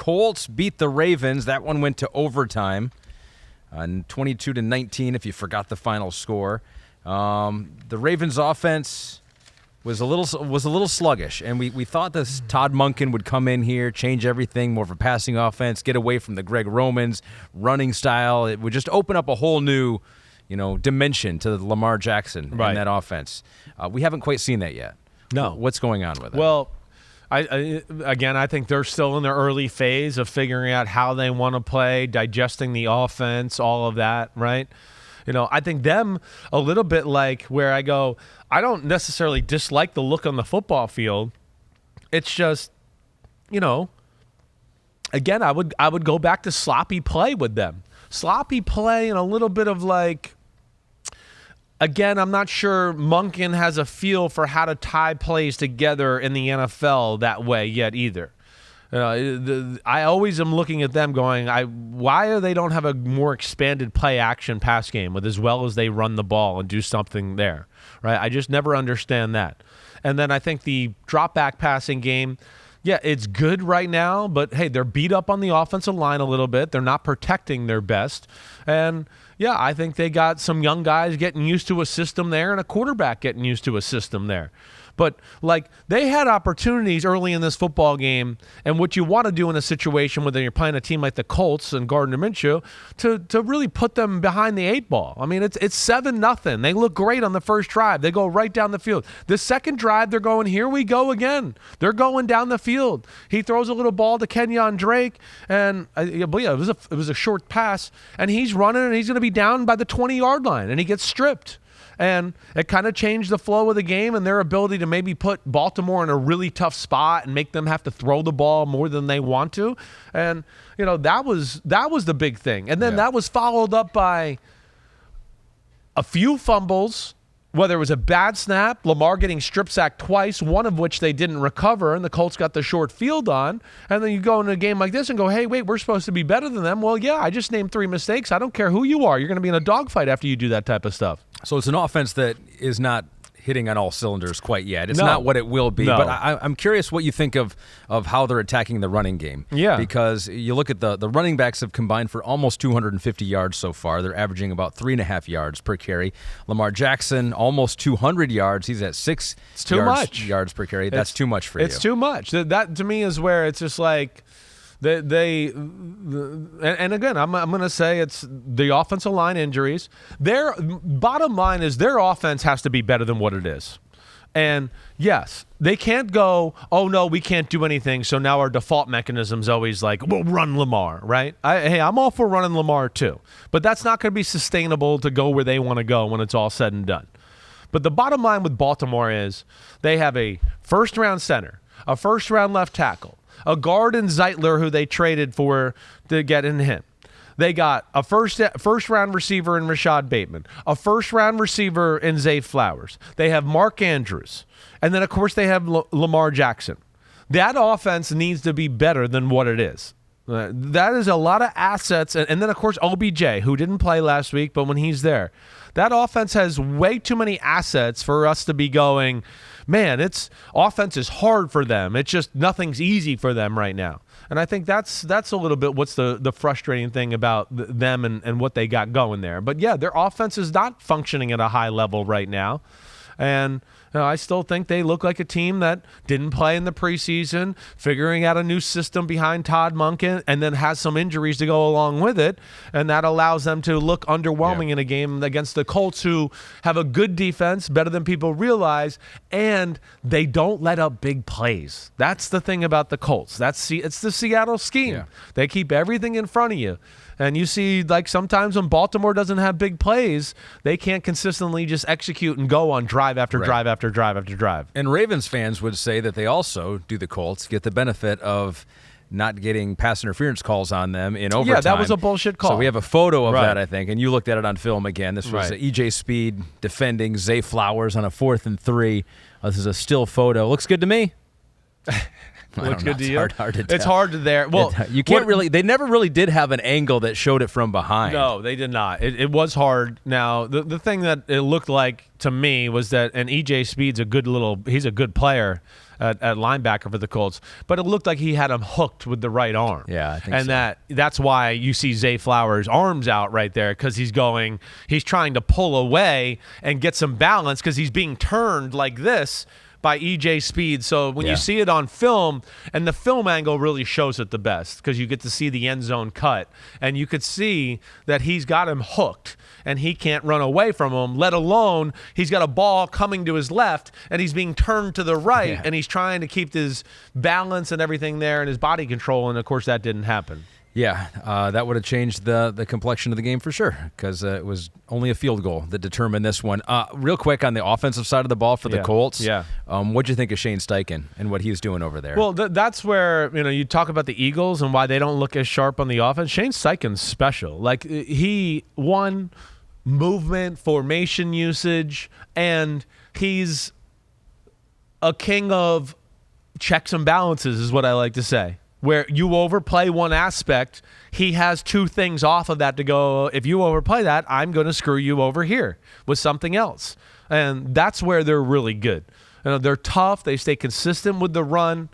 Colts beat the Ravens. That one went to overtime, 22-19. If you forgot the final score, the Ravens' offense was a little sluggish, and we thought this Todd Monken would come in here, change everything, more of a passing offense, get away from the Greg Romans running style. It would just open up a whole new, dimension to the Lamar Jackson in that offense. We haven't quite seen that yet. No. What's going on with it? Well, I think they're still in their early phase of figuring out how they want to play, digesting the offense, all of that, right? I think them a little bit like where I go, I don't necessarily dislike the look on the football field. It's just, again, I would go back to sloppy play with them. Sloppy play and a little bit of again, I'm not sure Monken has a feel for how to tie plays together in the NFL that way yet either. I always am looking at them going, why do they don't have a more expanded play action pass game with as well as they run the ball and do something there, right? I just never understand that. And then I think the drop back passing game, yeah, it's good right now, but hey, they're beat up on the offensive line a little bit. They're not protecting their best. And yeah, I think they got some young guys getting used to a system there and a quarterback getting used to a system there. But, they had opportunities early in this football game, and what you want to do in a situation where you're playing a team like the Colts and Gardner Minshew to really put them behind the 8 ball. I mean, it's 7-0. They look great on the first drive. They go right down the field. The second drive, they're going, here we go again. They're going down the field. He throws a little ball to Kenyon Drake, and it was a short pass, and he's running, and he's going to be down by the 20-yard line, and he gets stripped. And it kind of changed the flow of the game and their ability to maybe put Baltimore in a really tough spot and make them have to throw the ball more than they want to. And, that was the big thing. And then that was followed up by a few fumbles, whether it was a bad snap, Lamar getting strip sacked twice, one of which they didn't recover, and the Colts got the short field on. And then you go into a game like this and go, hey, wait, we're supposed to be better than them. Well, yeah, I just named 3 mistakes. I don't care who you are. You're going to be in a dogfight after you do that type of stuff. So it's an offense that is not hitting on all cylinders quite yet. It's not what it will be. No. But I'm curious what you think of how they're attacking the running game. Yeah. Because you look at the running backs have combined for almost 250 yards so far. They're averaging about 3.5 yards per carry. Lamar Jackson, almost 200 yards. He's at 6 yards per carry. That's too much for you. It's too much. That, to me, is where it's just like and again, I'm going to say it's the offensive line injuries. Their bottom line is their offense has to be better than what it is. And yes, they can't go, oh no, we can't do anything. So now our default mechanism is always we'll run Lamar, right? I'm all for running Lamar too, but that's not going to be sustainable to go where they want to go when it's all said and done. But the bottom line with Baltimore is they have a first-round center, a first-round left tackle, a guard in Zeitler who they traded for to get in him. They got a first-round receiver in Rashad Bateman, a first-round receiver in Zay Flowers. They have Mark Andrews. And then, of course, they have Lamar Jackson. That offense needs to be better than what it is. That is a lot of assets. And then, of course, OBJ, who didn't play last week, but when he's there. That offense has way too many assets for us to be going, man, offense is hard for them. It's just nothing's easy for them right now. And I think that's a little bit what's the frustrating thing about them and what they got going there. But, yeah, their offense is not functioning at a high level right now. And I still think they look like a team that didn't play in the preseason, figuring out a new system behind Todd Monken, and then has some injuries to go along with it. And that allows them to look underwhelming in a game against the Colts, who have a good defense, better than people realize, and they don't let up big plays. That's the thing about the Colts. It's the Seattle scheme. Yeah. They keep everything in front of you. And you see, sometimes when Baltimore doesn't have big plays, they can't consistently just execute and go on drive after drive after drive after drive. And Ravens fans would say that they also, the Colts, get the benefit of not getting pass interference calls on them in overtime. Yeah, that was a bullshit call. So we have a photo of that, I think, and you looked at it on film again. This was E.J. Speed defending Zay Flowers on a 4th and 3. This is a still photo. Looks good to me. Looks good to you. Hard to tell. It's hard to there. Well, you can't really. They never really did have an angle that showed it from behind. No, they did not. It was hard. Now, the thing that it looked like to me was that, and EJ Speed's he's a good player. at linebacker for the Colts, but it looked like he had him hooked with the right arm. Yeah, I think and so. that's why you see Zay Flowers' arms out right there, because he's trying to pull away and get some balance because he's being turned like this by EJ Speed. So when you see it on film, and the film angle really shows it the best because you get to see the end zone cut, and you could see that he's got him hooked and he can't run away from him, let alone he's got a ball coming to his left and he's being turned to the right, and he's trying to keep his balance and everything there and his body control, and of course that didn't happen. Yeah, that would have changed the complexion of the game for sure, because it was only a field goal that determined this one. Real quick on the offensive side of the ball for the Colts, what'd you think of Shane Steichen and what he's doing over there? Well, that's where you talk about the Eagles and why they don't look as sharp on the offense. Shane Steichen's special. Like, he won movement, formation usage, and he's a king of checks and balances is what I like to say. Where you overplay one aspect, he has two things off of that to go, if you overplay that, I'm going to screw you over here with something else. And that's where they're really good. They're tough. They stay consistent with the run.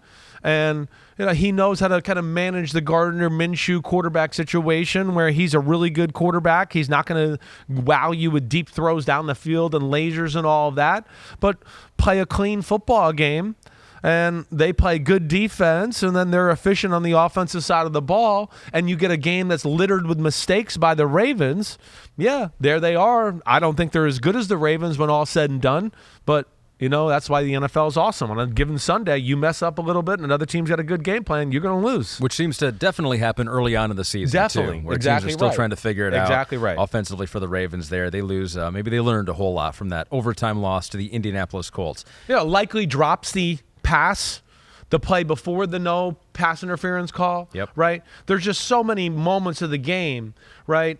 And he knows how to kind of manage the Gardner Minshew quarterback situation where he's a really good quarterback. He's not going to wow you with deep throws down the field and lasers and all of that, but play a clean football game. And they play good defense, and then they're efficient on the offensive side of the ball, and you get a game that's littered with mistakes by the Ravens. Yeah, there they are. I don't think they're as good as the Ravens when all's said and done, but that's why the NFL is awesome. On a given Sunday, you mess up a little bit and another team's got a good game plan, you're going to lose. Which seems to definitely happen early on in the season, definitely. too, where exactly teams are still right. trying to figure it out. Exactly right. Offensively for the Ravens there, they lose. Maybe they learned a whole lot from that overtime loss to the Indianapolis Colts. Likely drops the pass, the play before the no pass interference call. Yep. Right. There's just so many moments of the game. Right.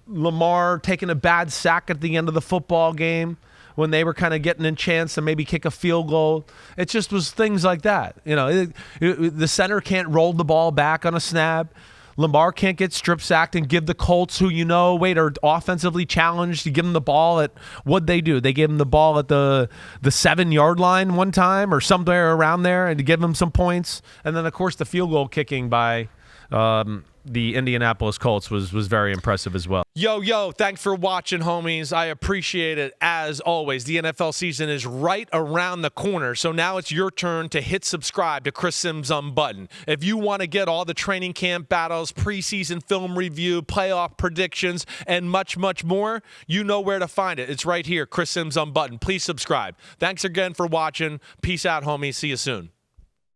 Lamar taking a bad sack at the end of the football game when they were kind of getting a chance to maybe kick a field goal. It just was things like that. The center can't roll the ball back on a snap. Lamar can't get strip sacked and give the Colts, who are offensively challenged, to give them the ball at, what'd they do? They gave them the ball at the 7-yard line one time or somewhere around there, and to give them some points. And then, of course, the field goal kicking by the Indianapolis Colts was very impressive as well. Yo, thanks for watching, homies. I appreciate it as always. The NFL season is right around the corner, so now it's your turn to hit subscribe to Chris Simms Unbuttoned. If you want to get all the training camp battles, preseason film review, playoff predictions, and much, much more, you know where to find it. It's right here, Chris Simms Unbuttoned. Please subscribe. Thanks again for watching. Peace out, homies. See you soon.